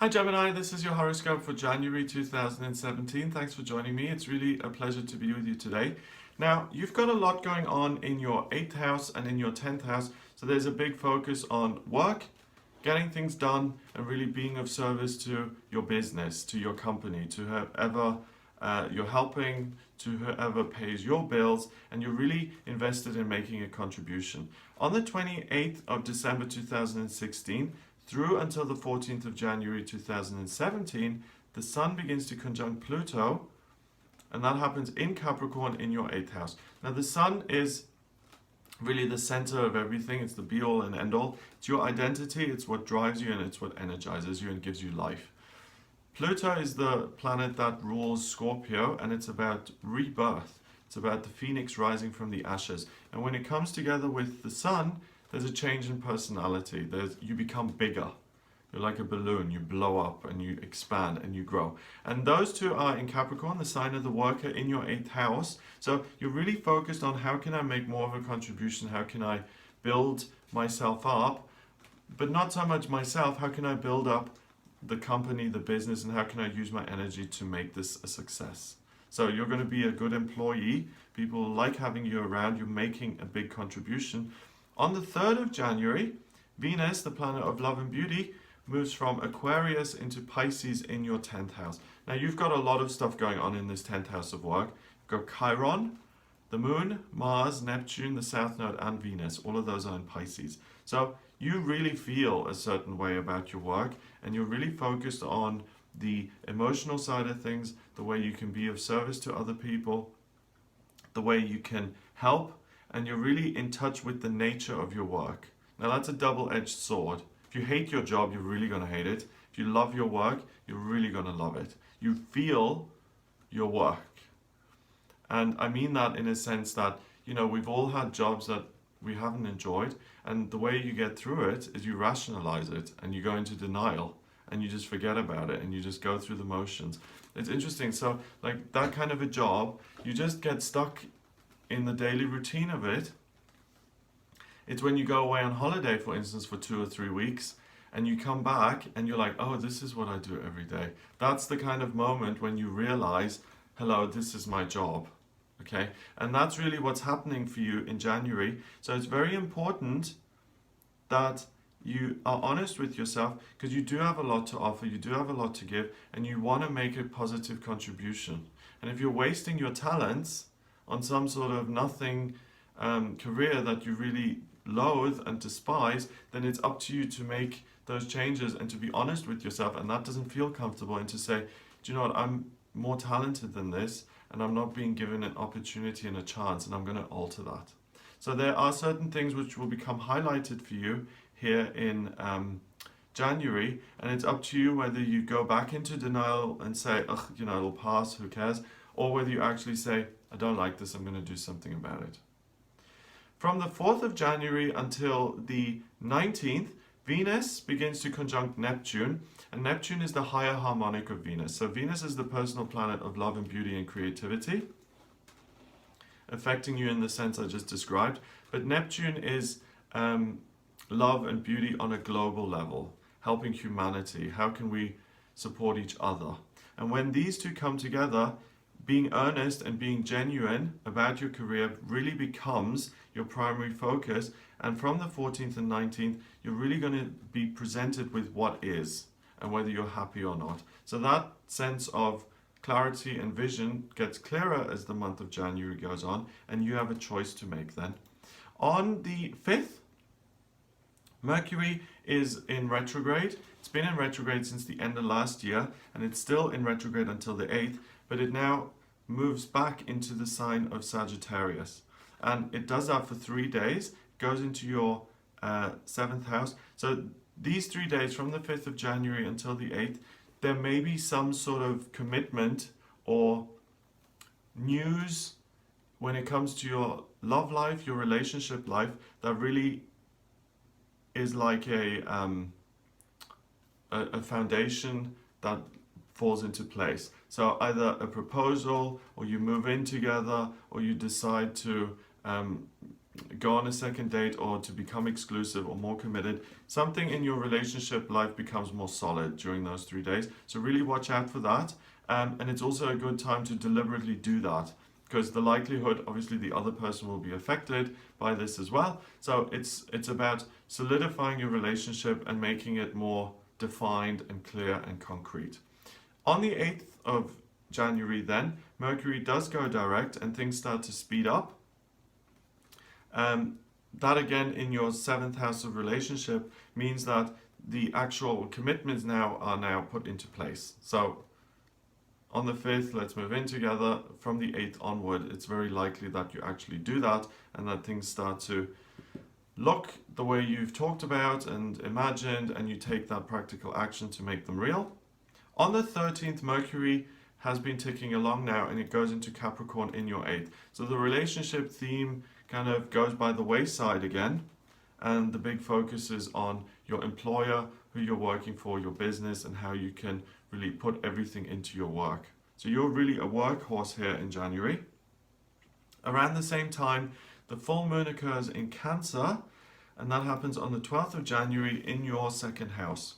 Hi Gemini, this is your horoscope for January 2017. Thanks for joining me. It's really a pleasure to be with you today. Now, you've got a lot going on in your 8th house and in your 10th house. So there's a big focus on work, getting things done, and really being of service to your business, to your company, to whoever you're helping, to whoever pays your bills, and you're really invested in making a contribution. On the 28th of December 2016, through until the 14th of January 2017, the Sun begins to conjunct Pluto, and that happens in Capricorn in your 8th house. Now, the Sun is really the center of everything. It's the be-all and end-all. It's your identity, it's what drives you, and it's what energizes you and gives you life. Pluto is the planet that rules Scorpio, and it's about rebirth. It's about the phoenix rising from the ashes. And when it comes together with the Sun, there's a change in personality. You become bigger. You're like a balloon. You blow up and you expand and you grow. And those two are in Capricorn, the sign of the worker in your 8th house. So you're really focused on how can I make more of a contribution? How can I build myself up? But not so much myself. How can I build up the company, the business, and how can I use my energy to make this a success? So you're going to be a good employee. People like having you around. You're making a big contribution. On the 3rd of January, Venus, the planet of love and beauty, moves from Aquarius into Pisces in your 10th house. Now, you've got a lot of stuff going on in this 10th house of work. You've got Chiron, the Moon, Mars, Neptune, the South Node, and Venus. All of those are in Pisces. So you really feel a certain way about your work, and you're really focused on the emotional side of things, the way you can be of service to other people, the way you can help, and you're really in touch with the nature of your work. Now, that's a double-edged sword. If you hate your job, you're really going to hate it. If you love your work, you're really going to love it. You feel your work. And I mean that in a sense that, we've all had jobs that we haven't enjoyed, and the way you get through it is you rationalize it, and you go into denial, and you just forget about it, and you just go through the motions. It's interesting. So, like that kind of a job, you just get stuck in the daily routine of it. It's when you go away on holiday, for instance, for 2 or 3 weeks, and you come back and you're like, oh, this is what I do every day. That's the kind of moment when you realize, hello, this is my job. Okay? And that's really what's happening for you in January. So it's very important that you are honest with yourself, because you do have a lot to offer, you do have a lot to give, and you want to make a positive contribution. And if you're wasting your talents on some sort of nothing career that you really loathe and despise, then it's up to you to make those changes and to be honest with yourself. And that doesn't feel comfortable, and to say, do you know what, I'm more talented than this, and I'm not being given an opportunity and a chance, and I'm going to alter that. So there are certain things which will become highlighted for you here in January, and it's up to you whether you go back into denial and say, ugh, it'll pass, who cares, or whether you actually say, I don't like this, I'm going to do something about it. From the 4th of January until the 19th, Venus begins to conjunct Neptune, and Neptune is the higher harmonic of Venus. So Venus is the personal planet of love and beauty and creativity, affecting you in the sense I just described. But Neptune is love and beauty on a global level, helping humanity. How can we support each other? And when these two come together, being earnest and being genuine about your career really becomes your primary focus. And from the 14th and 19th, you're really going to be presented with what is and whether you're happy or not. So that sense of clarity and vision gets clearer as the month of January goes on, and you have a choice to make then. On the 5th, Mercury is in retrograde. It's been in retrograde since the end of last year, and it's still in retrograde until the 8th, but it now moves back into the sign of Sagittarius. And it does that for 3 days, goes into your 7th house. So these 3 days, from the 5th of January until the 8th, there may be some sort of commitment or news when it comes to your love life, your relationship life, that really is like a foundation that falls into place. So either a proposal, or you move in together, or you decide to go on a second date or to become exclusive or more committed. Something in your relationship life becomes more solid during those 3 days. So really watch out for that. And it's also a good time to deliberately do that, because the likelihood, obviously, the other person will be affected by this as well. So it's about solidifying your relationship and making it more defined and clear and concrete. On the 8th of January then, Mercury does go direct and things start to speed up. That again in your 7th house of relationship means that the actual commitments are now put into place. So on the 5th, let's move in together. From the 8th onward, it's very likely that you actually do that and that things start to look the way you've talked about and imagined, and you take that practical action to make them real. On the 13th, Mercury has been ticking along now and it goes into Capricorn in your 8th. So the relationship theme kind of goes by the wayside again, and the big focus is on your employer, who you're working for, your business, and how you can really put everything into your work. So you're really a workhorse here in January. Around the same time, the full moon occurs in Cancer, and that happens on the 12th of January in your 2nd house.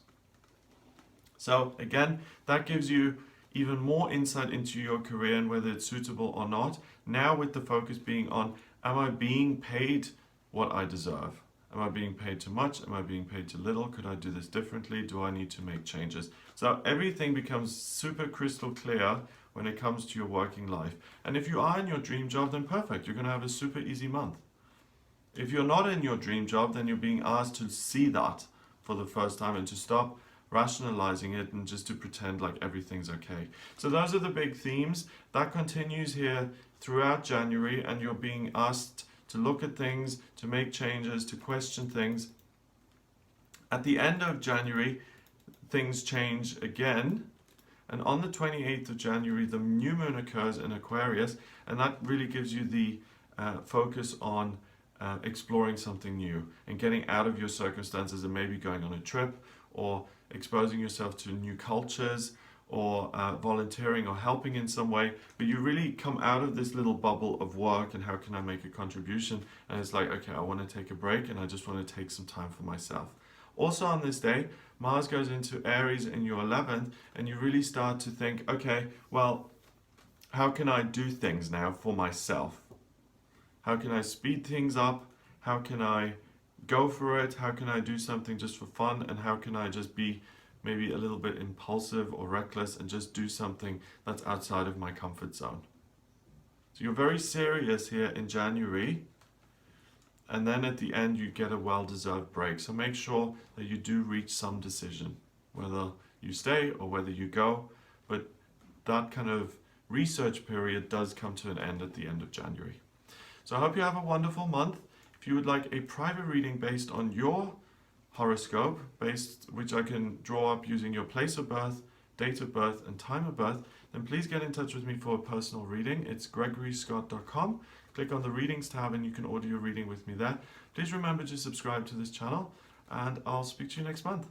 So again, that gives you even more insight into your career and whether it's suitable or not. Now with the focus being on, am I being paid what I deserve? Am I being paid too much? Am I being paid too little? Could I do this differently? Do I need to make changes? So everything becomes super crystal clear when it comes to your working life. And if you are in your dream job, then perfect. You're going to have a super easy month. If you're not in your dream job, then you're being asked to see that for the first time and to stop rationalizing it and just to pretend like everything's okay. So those are the big themes. That continues here throughout January, and you're being asked to look at things, to make changes, to question things. At the end of January, things change again. And on the 28th of January, the new moon occurs in Aquarius, and that really gives you the focus on exploring something new and getting out of your circumstances and maybe going on a trip or exposing yourself to new cultures or volunteering or helping in some way. But you really come out of this little bubble of work and how can I make a contribution, and it's like, okay, I want to take a break and I just want to take some time for myself. Also on this day, Mars goes into Aries in your 11th, and you really start to think, okay, well, how can I do things now for myself? How can I speed things up? How can I go for it? How can I do something just for fun? And how can I just be maybe a little bit impulsive or reckless and just do something that's outside of my comfort zone? So you're very serious here in January, and then at the end you get a well-deserved break. So make sure that you do reach some decision, whether you stay or whether you go. But that kind of research period does come to an end at the end of January. So I hope you have a wonderful month. If you would like a private reading based on your horoscope, which I can draw up using your place of birth, date of birth, and time of birth, then please get in touch with me for a personal reading. It's gregoryscott.com. Click on the readings tab and you can order your reading with me there. Please remember to subscribe to this channel, and I'll speak to you next month.